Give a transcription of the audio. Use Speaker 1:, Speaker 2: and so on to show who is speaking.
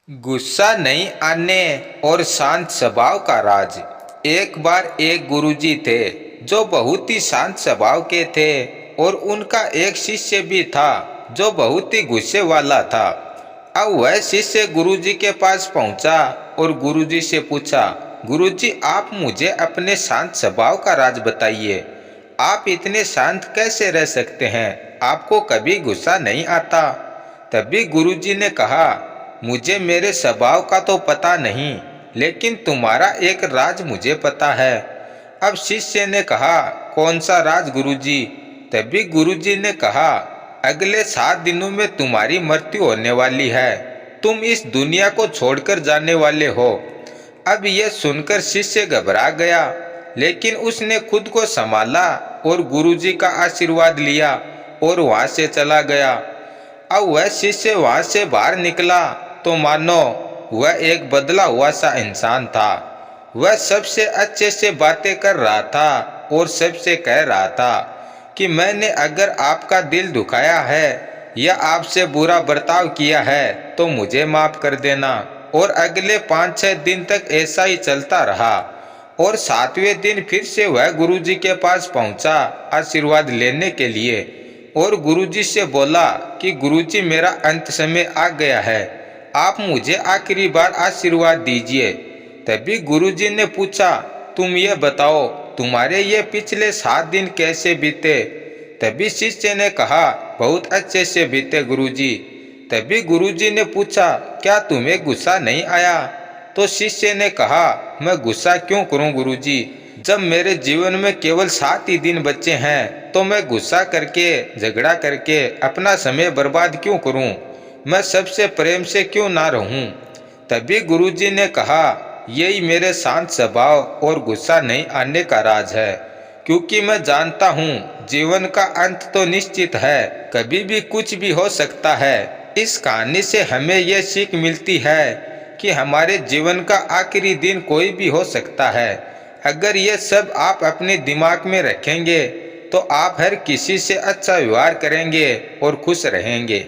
Speaker 1: गुस्सा नहीं आने और शांत स्वभाव का राज। एक बार एक गुरुजी थे जो बहुत ही शांत स्वभाव के थे और उनका एक शिष्य भी था जो बहुत ही गुस्से वाला था। अब वह शिष्य गुरुजी के पास पहुंचा और गुरुजी से पूछा, गुरुजी आप मुझे अपने शांत स्वभाव का राज बताइए। आप इतने शांत कैसे रह सकते हैं? आपको कभी गुस्सा नहीं आता? तभी गुरुजी ने कहा, मुझे मेरे स्वभाव का तो पता नहीं, लेकिन तुम्हारा एक राज मुझे पता है। अब शिष्य ने कहा, कौन सा राज गुरुजी? तभी गुरुजी ने कहा, अगले 7 दिनों में तुम्हारी मृत्यु होने वाली है। तुम इस दुनिया को छोड़कर जाने वाले हो। अब यह सुनकर शिष्य घबरा गया, लेकिन उसने खुद को संभाला और गुरुजी का आशीर्वाद लिया और वहां से चला गया। अब वह शिष्य वहां से बाहर निकला तो मानो वह एक बदला हुआ सा इंसान था। वह सबसे अच्छे से बातें कर रहा था और सबसे कह रहा था कि मैंने अगर आपका दिल दुखाया है या आपसे बुरा बर्ताव किया है तो मुझे माफ कर देना। और अगले 5-6 दिन तक ऐसा ही चलता रहा और 7वें दिन फिर से वह गुरुजी के पास पहुंचा आशीर्वाद लेने के लिए और गुरुजी से बोला कि गुरुजी मेरा अंत समय आ गया है, आप मुझे आखिरी बार आशीर्वाद दीजिए। तभी गुरुजी ने पूछा, तुम ये बताओ तुम्हारे ये पिछले 7 दिन कैसे बीते? तभी शिष्य ने कहा, बहुत अच्छे से बीते गुरुजी। तभी गुरुजी ने पूछा, क्या तुम्हें गुस्सा नहीं आया? तो शिष्य ने कहा, मैं गुस्सा क्यों करूं गुरुजी? जब मेरे जीवन में केवल 7 ही दिन बचे हैं तो मैं गुस्सा करके झगड़ा करके अपना समय बर्बाद क्यों करूं? मैं सबसे प्रेम से क्यों ना रहूं? तभी गुरुजी ने कहा, यही मेरे शांत स्वभाव और गुस्सा नहीं आने का राज है, क्योंकि मैं जानता हूँ जीवन का अंत तो निश्चित है, कभी भी कुछ भी हो सकता है। इस कहानी से हमें यह सीख मिलती है कि हमारे जीवन का आखिरी दिन कोई भी हो सकता है। अगर ये सब आप अपने दिमाग में रखेंगे तो आप हर किसी से अच्छा व्यवहार करेंगे और खुश रहेंगे।